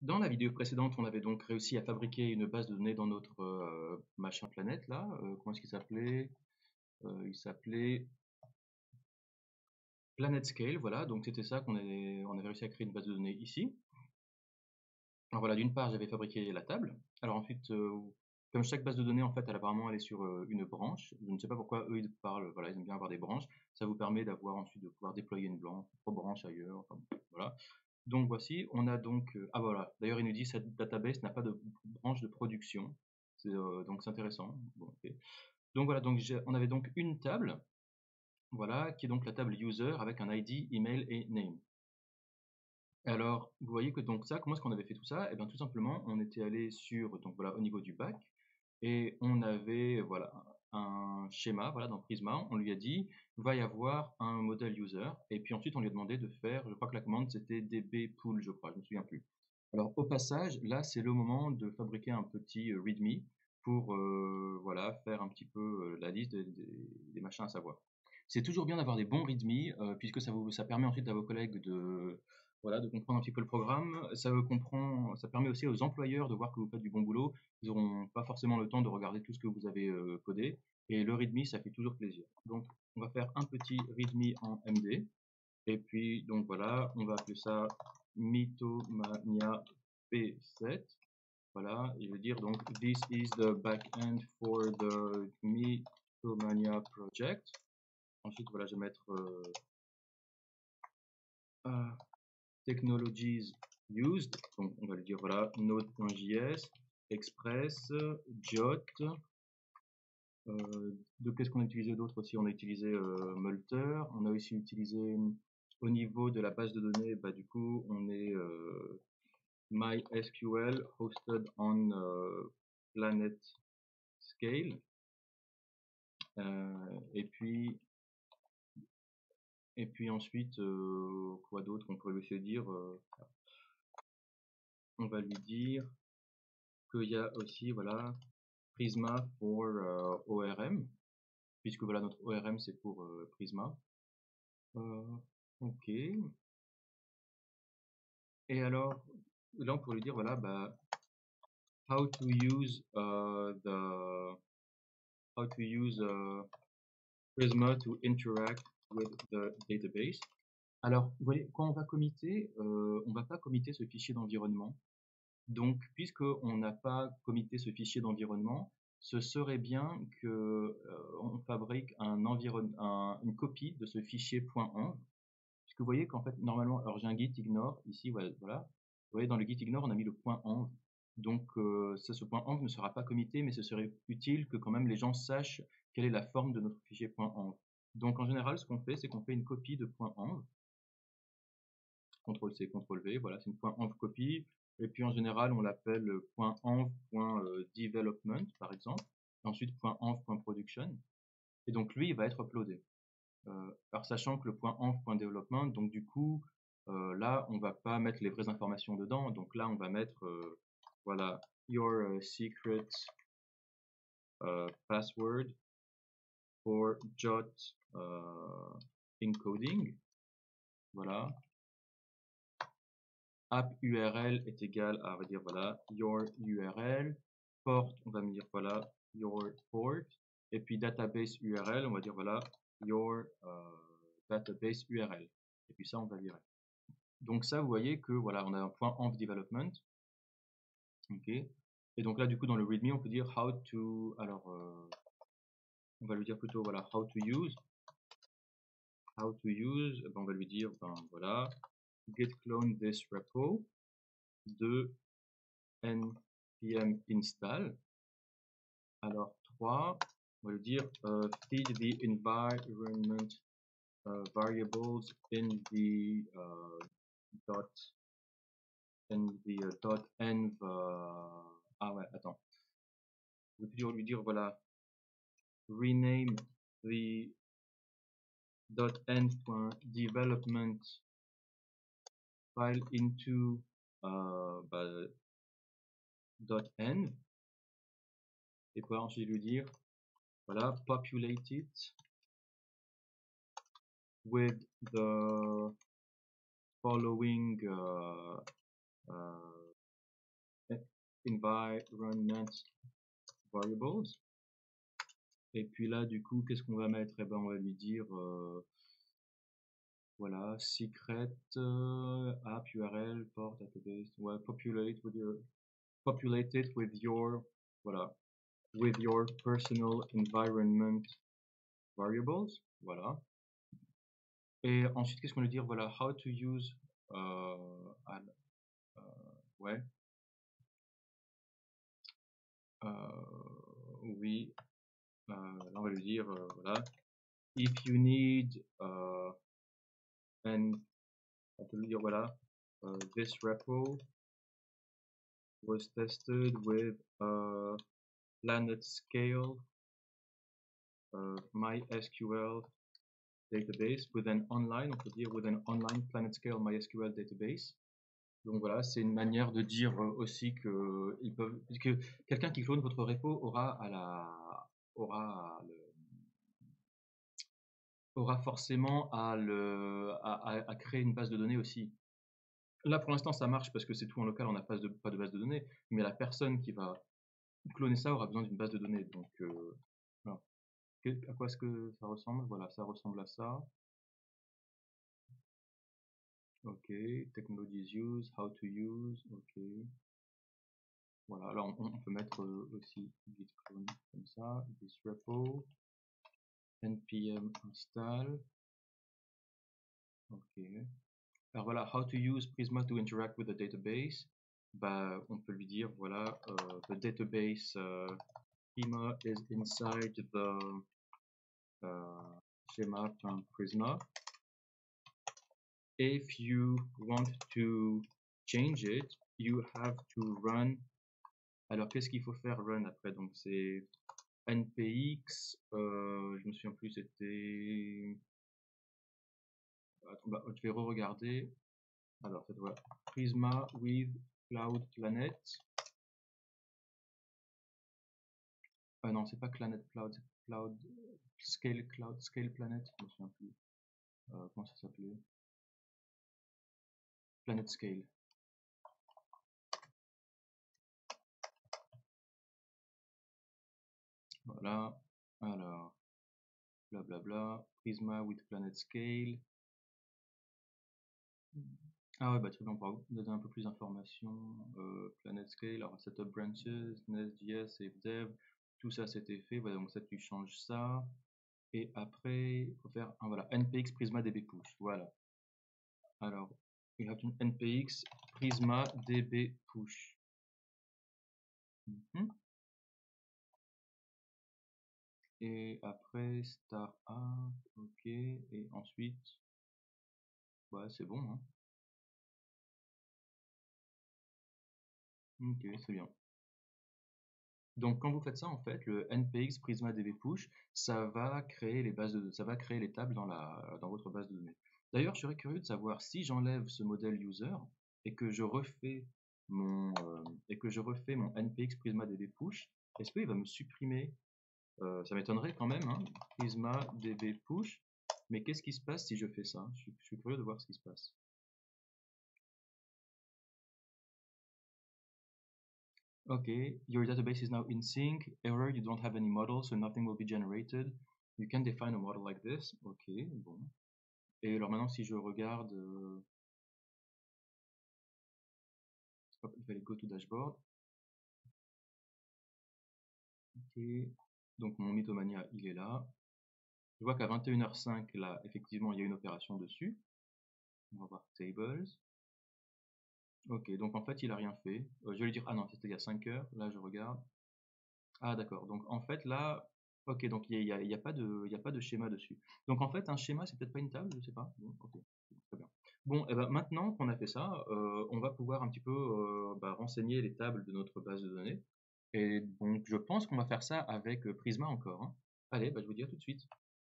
Dans la vidéo précédente, on avait donc réussi à fabriquer une base de données dans notre machin planète là. Comment est-ce qu'il s'appelait? Il s'appelait PlanetScale, voilà. Donc c'était ça on avait réussi à créer une base de données ici. Alors voilà, d'une part, j'avais fabriqué la table. Alors ensuite, comme chaque base de données, en fait, elle est sur une branche. Je ne sais pas pourquoi eux, ils parlent, voilà, ils aiment bien avoir des branches. Ça vous permet d'avoir ensuite de pouvoir déployer une autre branche ailleurs. Enfin, voilà. Donc voici, on a donc, ah voilà, d'ailleurs il nous dit cette database n'a pas de branche de production, donc c'est intéressant. Bon, ok. Donc voilà, donc on avait donc une table, voilà, qui est donc la table user avec un ID, email et name. Alors, vous voyez que donc ça, comment est-ce qu'on avait fait tout ça? Eh bien tout simplement, on était allé sur, donc voilà, au niveau du bac, et on avait, voilà, un schéma, voilà, dans Prisma, on lui a dit, va y avoir un modèle user, et puis ensuite on lui a demandé de faire, je crois que la commande c'était dbpool, je crois, je me souviens plus. Alors au passage, là c'est le moment de fabriquer un petit readme pour, voilà, faire un petit peu la liste des machins à savoir. C'est toujours bien d'avoir des bons readme, puisque ça permet ensuite à vos collègues de, voilà, de comprendre un petit peu le programme. Ça permet aussi aux employeurs de voir que vous faites du bon boulot. Ils n'auront pas forcément le temps de regarder tout ce que vous avez codé. Et le README, ça fait toujours plaisir. Donc, on va faire un petit README en MD. Et puis, donc voilà, on va appeler ça Mythomania P7. Voilà, il veut dire donc this is the backend for the Mythomania project. Ensuite, voilà, je vais mettre technologies used. Donc, on va lui dire voilà, node.js, Express, Jot. Qu'est-ce qu'on a utilisé d'autre aussi? On a utilisé Multer. On a aussi utilisé au niveau de la base de données, bah, du coup, on est MySQL hosted on PlanetScale. Et puis ensuite, quoi d'autre on pourrait lui dire? On va lui dire qu'il y a aussi, voilà, Prisma pour ORM, puisque voilà, notre ORM c'est pour Prisma. Ok. Et alors, là on pourrait lui dire, voilà, bah, how to use Prisma to interact with the database. Alors, vous voyez, quand on va committer, on va pas committer ce fichier d'environnement. Donc, puisqu'on n'a pas commité ce fichier d'environnement, ce serait bien que on fabrique une copie de ce fichier .env. Puisque vous voyez qu'en fait, normalement, alors j'ai un git ignore ici, voilà. Vous voyez, dans le git ignore, on a mis le .env. Donc, ce .env ne sera pas commité, mais ce serait utile que quand même les gens sachent quelle est la forme de notre fichier .env. Donc, en général, ce qu'on fait, c'est qu'on fait une copie de .env. CTRL-C, CTRL-V, voilà, c'est une .env copie. Et puis en général, on l'appelle .env.development, par exemple. Et ensuite .env.production. Et donc lui, il va être uploadé. Alors sachant que le .env.development, donc du coup, là, on va pas mettre les vraies informations dedans. Donc là, on va mettre, voilà, your secret password for Jot encoding. Voilà. App URL est égal à, on va dire, voilà, your URL. Port, on va me dire, voilà, your port. Et puis database URL, on va dire, voilà, your database URL. Et puis ça, on va virer. Donc ça, vous voyez que, voilà, on a un point env development. Ok. Et donc là, du coup, dans le readme, on peut dire how to, alors, on va lui dire plutôt, voilà, how to use. How to use, ben, on va lui dire, ben, voilà, git clone this repo de npm install. Alors 3, on va lui dire feed the environment variables in the .env. Ah ouais, attends. Je vais toujours lui dire voilà, rename the .env.development file into .env. Et quoi ensuite lui dire voilà, populate it with the following environment variables. Et puis là, du coup, qu'est-ce qu'on va mettre? Eh ben, on va lui dire, voilà, secret, app URL, port, database, ouais, populated with your, voilà, with your personal environment variables, voilà. Et ensuite, qu'est-ce qu'on veut dire? Voilà, how to use, ouais, oui, là on va lui dire, voilà, if you need, and on peut lui dire, voilà, this repo was tested with PlanetScale MySQL database with an online, on peut dire with an online PlanetScale MySQL database. Donc voilà, c'est une manière de dire aussi que ils peuvent, puisque quelqu'un qui clone votre repo aura forcément à créer une base de données aussi. Là, pour l'instant, ça marche parce que c'est tout en local, on n'a pas de base de données, mais la personne qui va cloner ça aura besoin d'une base de données. Donc, voilà. À quoi est-ce que ça ressemble? Voilà, ça ressemble à ça. Ok, technologies used, how to use, ok. Voilà, alors on peut mettre aussi git clone comme ça, this repo, npm install, ok. Alors voilà, how to use Prisma to interact with the database. Bah, on peut lui dire, voilà, the database schema is inside the schema.prisma. If you want to change it, you have to run. Alors, qu'est-ce qu'il faut faire run après? Donc, c'est npx, je me souviens plus, c'était... Attends, bah, je vais re-regarder. Alors, ça doit Prisma with Cloud Planet. Ah non, c'est pas Planet Cloud, c'est Cloud Scale Planet, je me souviens plus. Comment ça s'appelait? Planet Scale. Voilà. Alors, blablabla. Prisma with Planet Scale. Ah ouais, bah très bien, on pourra donner un peu plus d'informations. Planet Scale, alors Setup Branches, Nest.js, SafeDev, tout ça c'était fait. Voilà, donc ça tu changes ça. Et après, il faut faire un voilà, npx Prisma db push. Voilà. Alors, you have to npx Prisma db push. Et après, star a, ok. Et ensuite, ouais, c'est bon, hein. Ok, c'est bien. Donc quand vous faites ça, en fait, le npx Prisma db push, ça va créer les tables dans votre base de données. D'ailleurs, je serais curieux de savoir si j'enlève ce modèle user et que je refais mon npx Prisma db push, est-ce qu'il va me supprimer? Ça m'étonnerait quand même, hein, Prisma db push. Mais qu'est-ce qui se passe si je fais ça? Je suis curieux de voir ce qui se passe. Okay, your database is now in sync. Error, you don't have any model, so nothing will be generated. You can define a model like this. Ok, bon. Et alors maintenant, si je regarde, je vais aller go to dashboard. Ok, donc mon Mythomania, il est là. Je vois qu'à 21h05, là, effectivement, il y a une opération dessus. On va voir tables. Ok, donc en fait, il a rien fait. Je vais lui dire, ah non, c'était il y a 5 heures. Là, je regarde. Ah d'accord, donc en fait là, ok, donc il y a pas de schéma dessus. Donc en fait, un schéma, c'est peut-être pas une table, je sais pas. Bon, ok, très bien. Bon, et ben maintenant qu'on a fait ça, on va pouvoir un petit peu renseigner les tables de notre base de données. Et donc je pense qu'on va faire ça avec Prisma encore, hein. Allez, bah, je vous dis à tout de suite.